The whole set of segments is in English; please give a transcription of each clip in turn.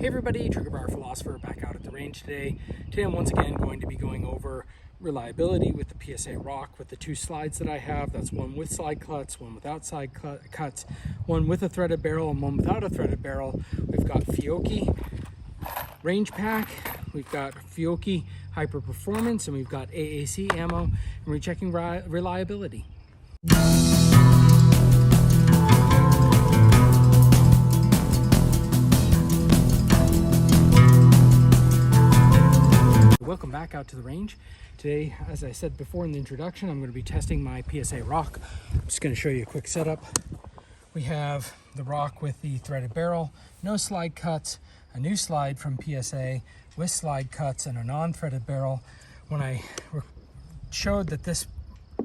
Hey everybody, Trigger Bar Philosopher back out at the range today. Today I'm once again going to be going over reliability with the PSA Rock with the two slides that I have. That's one with slide cuts, one without slide cuts, one with a threaded barrel and one without a threaded barrel. We've got Fiocchi Range Pack, we've got Fiocchi Hyperperformance, and we've got AAC ammo, and we're checking reliability. Welcome back out to the range. Today, as I said before in the introduction, I'm going to be testing my PSA Rock. I'm just going to show you a quick setup. We have the Rock with the threaded barrel, no slide cuts, a new slide from PSA with slide cuts, and a non-threaded barrel. When I showed that this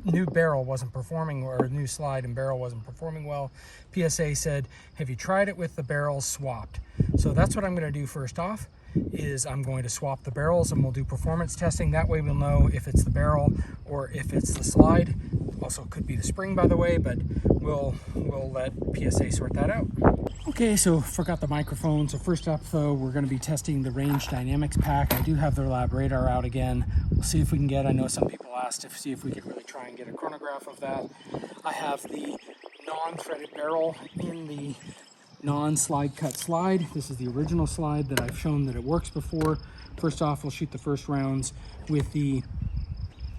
new barrel wasn't performing, or new slide and barrel wasn't performing well, PSA said, have you tried it with the barrels swapped? So that's what I'm going to do first off. Is I'm going to swap the barrels and we'll do performance testing. That way we'll know if it's the barrel or if it's the slide. Also could be the spring, by the way, but we'll let PSA sort that out. Okay, so forgot the microphone. So first up though, we're going to be testing the Range Dynamics pack. I do have their lab radar out again. We'll see if we can get, I know some people asked to see if we could really try and get a chronograph of that. I have the non-threaded barrel in the non-slide cut slide. This is the original slide that I've shown that it works before. First off, we'll shoot the first rounds with the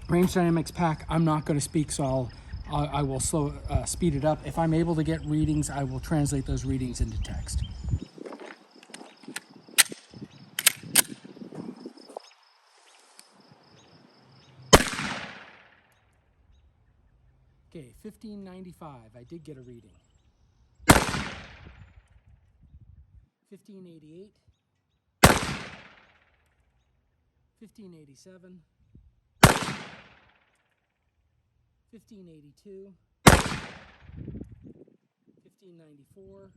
Range Dynamics pack. I'm not going to speak, so I will speed it up. If I'm able to get readings, I will translate those readings into text. Okay, 1595. I did get a reading. 1588, 1587, 1582, 1594,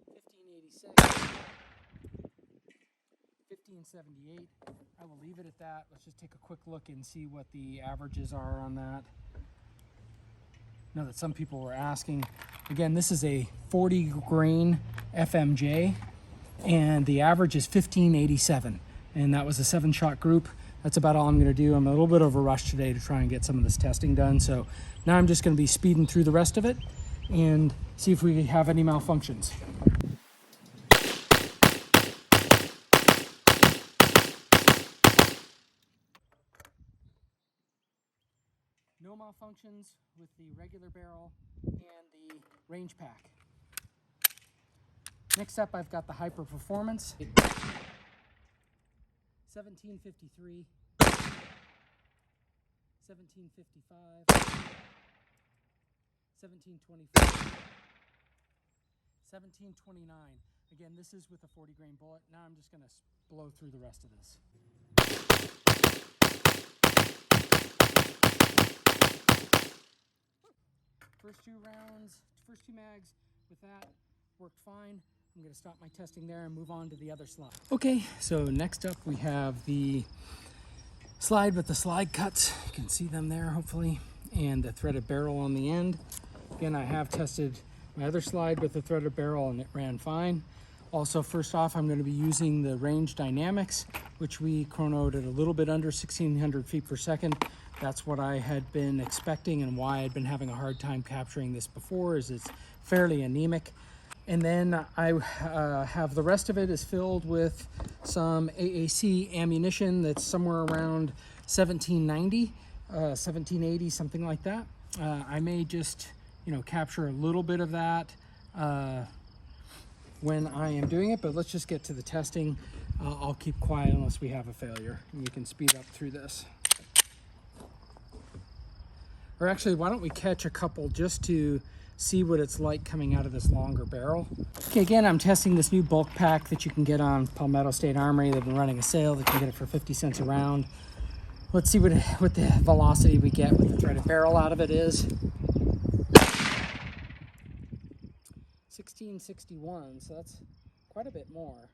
1586, 1578. I will leave it at that. Let's just take a quick look and see what the averages are on that. Know that some people were asking. Again, this is a 40 grain FMJ and the average is 1587, and that was a 7-shot group. That's about all I'm going to do. I'm a little bit of a rush today to try and get some of this testing done, so now I'm just going to be speeding through the rest of it and see if we have any malfunctions. No malfunctions with the regular barrel and the range pack. Next up, I've got the Hyperperformance. 1753, 1755, 1724, 1729. Again, this is with a 40 grain bullet. Now I'm just going to blow through the rest of this. First two mags with that worked fine. I'm going to stop my testing there and move on to the other slide. Okay, so next up we have the slide with the slide cuts. You can see them there, hopefully, and the threaded barrel on the end. Again, I have tested my other slide with the threaded barrel and it ran fine. Also, first off, I'm going to be using the Range Dynamics, which we chronoed at a little bit under 1600 feet per second. That's what I had been expecting and why I'd been having a hard time capturing this before, is it's fairly anemic. And then I have the rest of it is filled with some AAC ammunition that's somewhere around 1790, 1780, something like that. I may just, capture a little bit of that when I am doing it, but let's just get to the testing. I'll keep quiet unless we have a failure, and we can speed up through this. Or actually, why don't we catch a couple just to see what it's like coming out of this longer barrel. Okay, again, I'm testing this new bulk pack that you can get on Palmetto State Armory. They've been running a sale. They can get it for 50 cents a round. Let's see what the velocity we get with the threaded barrel out of it is. 1661, so that's quite a bit more.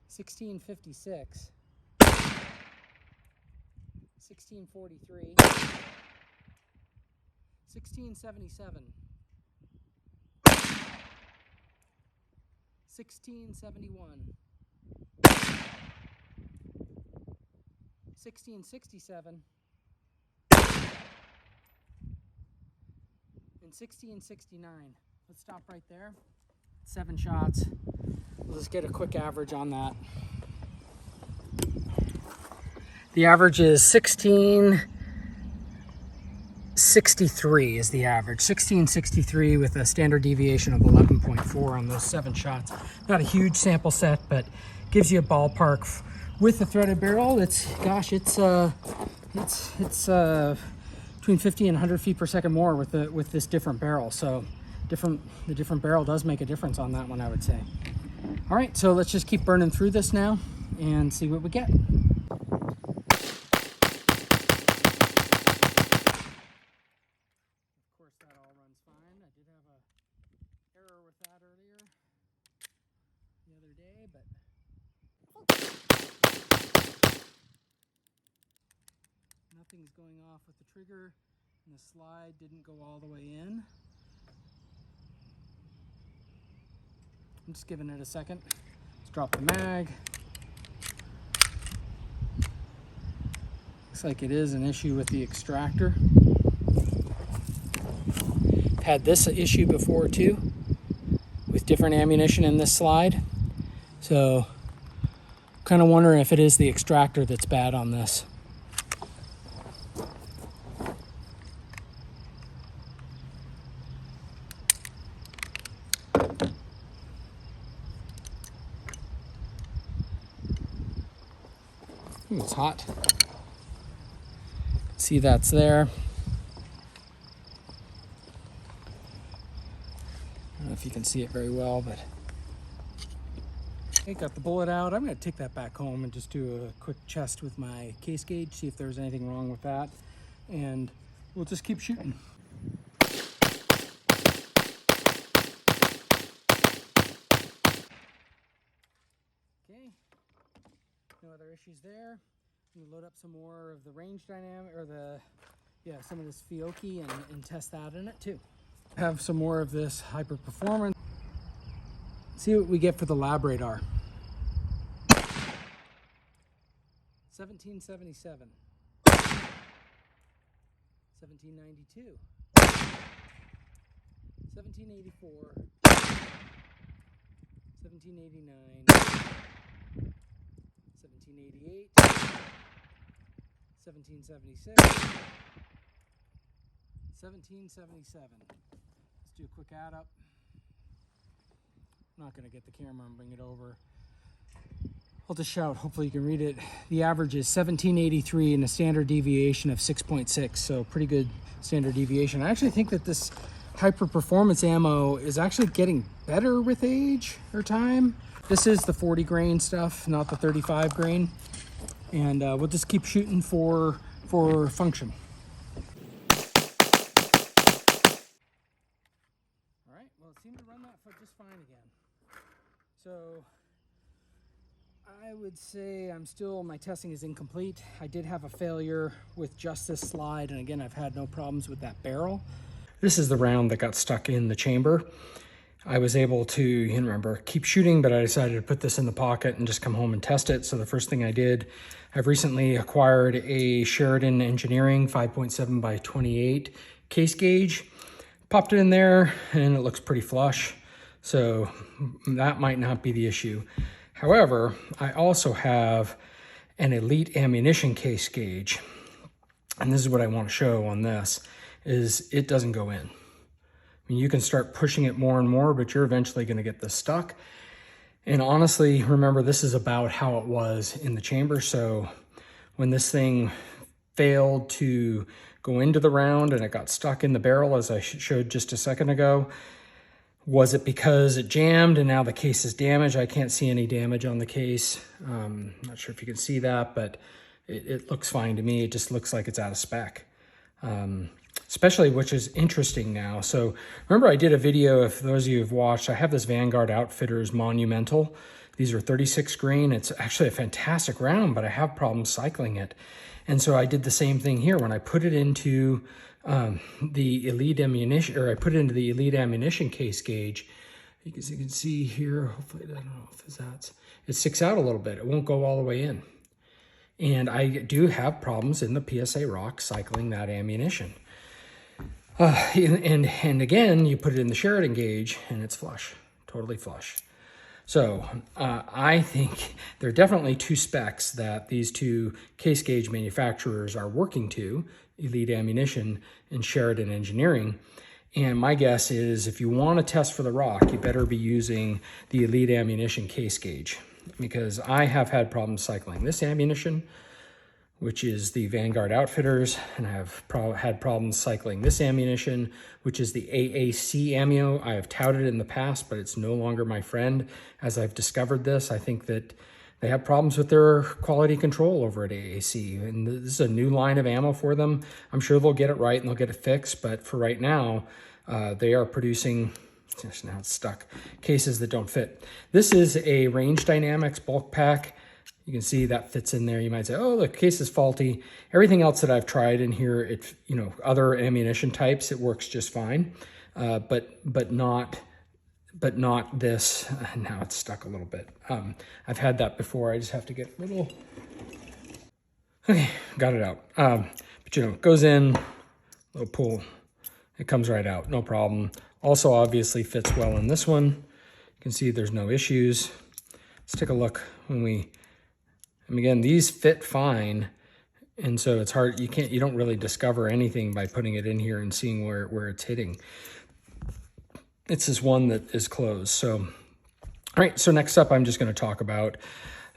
1656. 1643, 1677, 1671, 1667, and 1669. Let's stop right there. 7 shots. Let's get a quick average on that. The average is 1663 is the average. 1663 with a standard deviation of 11.4 on those 7 shots. Not a huge sample set, but gives you a ballpark. With the threaded barrel, it's between 50 and 100 feet per second more with this different barrel. So the different barrel does make a difference on that one, I would say. All right, so let's just keep burning through this now and see what we get. That all runs fine. I did have a error with that earlier the other day, but nothing's going off with the trigger, and the slide didn't go all the way in. I'm just giving it a second. Let's drop the mag. Looks like it is an issue with the extractor. Had this issue before too, with different ammunition in this slide. So kind of wondering if it is the extractor that's bad on this. It's hot. See, that's there. I don't know if you can see it very well, but I got the bullet out. I'm going to take that back home and just do a quick test with my case gauge, see if there's anything wrong with that, and we'll just keep shooting. Okay, no other issues there. I'm going to load up some more of the range dynamic, or some of this Fiocchi and test that in it too. Have some more of this Hyperperformance. See what we get for the lab radar. 1777, 1792, 1784, 1789, 1788, 1776, 1777. Let's do a quick add up. I'm not going to get the camera and bring it over. I'll just shout, hopefully you can read it. The average is 1783 and a standard deviation of 6.6, so pretty good standard deviation. I actually think that this Hyperperformance ammo is actually getting better with age or time. This is the 40 grain stuff, not the 35 grain. And we'll just keep shooting for function. All right, well, it seemed to run that foot just fine again. So I would say my testing is incomplete. I did have a failure with just this slide, and again, I've had no problems with that barrel. This is the round that got stuck in the chamber. I was able to, keep shooting, but I decided to put this in the pocket and just come home and test it. So the first thing I did, I've recently acquired a Sheridan Engineering 5.7 by 28 case gauge. Popped it in there and it looks pretty flush. So that might not be the issue. However, I also have an Elite ammunition case gauge. And this is what I want to show on this, is it doesn't go in. I mean, you can start pushing it more and more, but you're eventually going to get this stuck. And honestly, remember, this is about how it was in the chamber. So when this thing failed to go into the round and it got stuck in the barrel, as I showed just a second ago, was it because it jammed and now the case is damaged? I can't see any damage on the case. Not sure if you can see that, but it looks fine to me. It just looks like it's out of spec. Especially, which is interesting now. So remember, I did a video, if those of you have watched, I have this Vanguard Outfitters Monumental. These are 36 grain. It's actually a fantastic round, but I have problems cycling it. And so I did the same thing here. When I put it into the Elite ammunition, or I put it into the Elite ammunition case gauge, As you can see here, hopefully, I don't know if that's, it sticks out a little bit. It won't go all the way in. And I do have problems in the PSA Rock cycling that ammunition. And again, you put it in the Sheridan gauge and it's flush, totally flush. So I think there are definitely two specs that these two case gauge manufacturers are working to, Elite Ammunition and Sheridan Engineering. And my guess is if you want to test for the Rock, you better be using the Elite Ammunition case gauge, because I have had problems cycling this ammunition, which is the Vanguard Outfitters, and I have had problems cycling this ammunition, which is the AAC ammo. I have touted in the past, but it's no longer my friend as I've discovered this. I think that they have problems with their quality control over at AAC, and this is a new line of ammo for them. I'm sure they'll get it right and they'll get it fixed, but for right now, they are producing, just now it's stuck, cases that don't fit. This is a Range Dynamics bulk pack. You can see that fits in there. You might say, oh, the case is faulty. Everything else that I've tried in here, it, other ammunition types, it works just fine, but not this. Now it's stuck a little bit. I've had that before. I just have to get a little. Okay, got it out. But goes in, little pull. It comes right out, no problem. Also, obviously fits well in this one. You can see there's no issues. Let's take a look when we. And again, these fit fine, and so it's hard. You don't really discover anything by putting it in here and seeing where it's hitting. It's this one that is closed. So, all right. So next up, I'm just going to talk about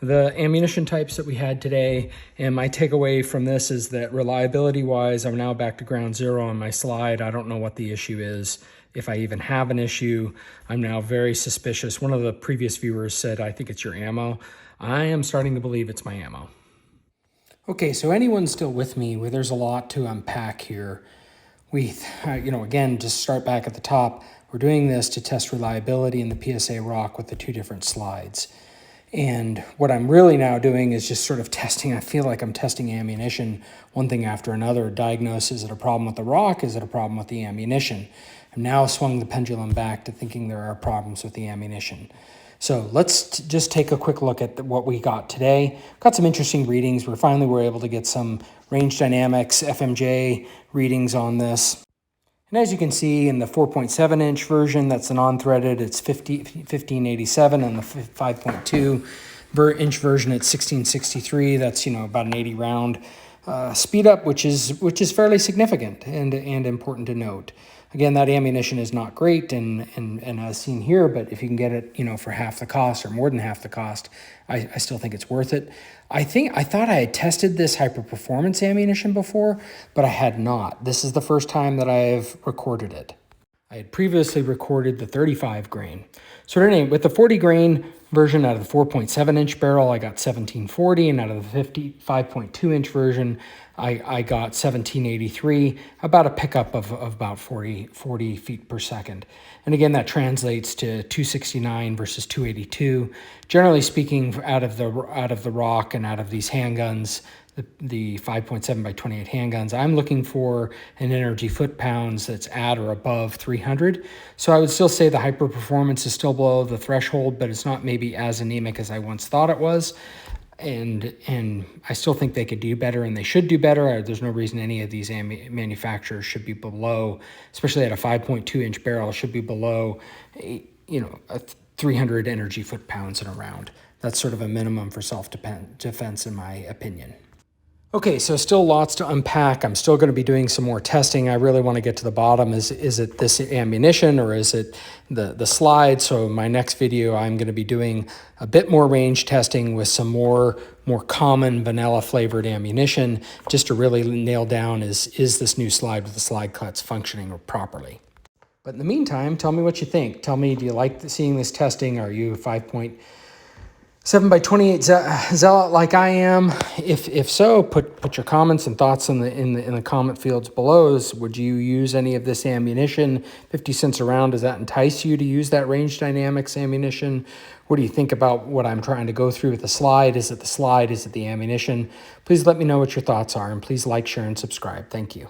the ammunition types that we had today. And my takeaway from this is that reliability-wise, I'm now back to ground zero on my slide. I don't know what the issue is. If I even have an issue, I'm now very suspicious. One of the previous viewers said, I think it's your ammo. I am starting to believe it's my ammo. Okay, so anyone still with me? Well, there's a lot to unpack here. We, again, just start back at the top. We're doing this to test reliability in the PSA Rock with the two different slides. And what I'm really now doing is just sort of testing. I feel like I'm testing ammunition, one thing after another. Diagnose, is it a problem with the Rock? Is it a problem with the ammunition? I've now swung the pendulum back to thinking there are problems with the ammunition. So let's just take a quick look at what we got today. Got some interesting readings. We finally were able to get some Range Dynamics FMJ readings on this. And as you can see in the 4.7 inch version, that's a non-threaded, it's 1587, and the 5.2 inch version, it's 1663. That's, about an 80 round speed up, which is fairly significant and important to note. Again, that ammunition is not great and as seen here, but if you can get it, for half the cost or more than half the cost, I still think it's worth it. I thought I had tested this Hyperperformance ammunition before, but I had not. This is the first time that I have recorded it. I had previously recorded the 35 grain. So anyway, with the 40 grain version out of the 4.7 inch barrel, I got 1740, and out of the 5.2 inch version, I got 1783, about a pickup of about 40 feet per second. And again, that translates to 269 versus 282. Generally speaking, out of the Rock and out of these handguns, the 5.7 by 28 handguns, I'm looking for an energy foot-pounds that's at or above 300. So I would still say the Hyperperformance is still below the threshold, but it's not maybe as anemic as I once thought it was. And I still think they could do better, and they should do better. There's no reason any of these manufacturers should be below, especially at a 5.2 inch barrel, should be below, 300 energy foot-pounds in a round. That's sort of a minimum for self-defense, in my opinion. Okay, so still lots to unpack. I'm still going to be doing some more testing. I really want to get to the bottom. Is it this ammunition or is it the slide? So in my next video, I'm going to be doing a bit more range testing with some more common vanilla flavored ammunition, just to really nail down is this new slide with the slide cuts functioning properly. But in the meantime, tell me what you think. Tell me, do you like seeing this testing? Are you 5.7 by 28 zealot like I am? If so, put your comments and thoughts in the comment fields below. Would you use any of this ammunition? 50 cents a round, does that entice you to use that Range Dynamics ammunition? What do you think about what I'm trying to go through with the slide? Is it the slide? Is it the ammunition? Please let me know what your thoughts are, and please like, share, and subscribe. Thank you.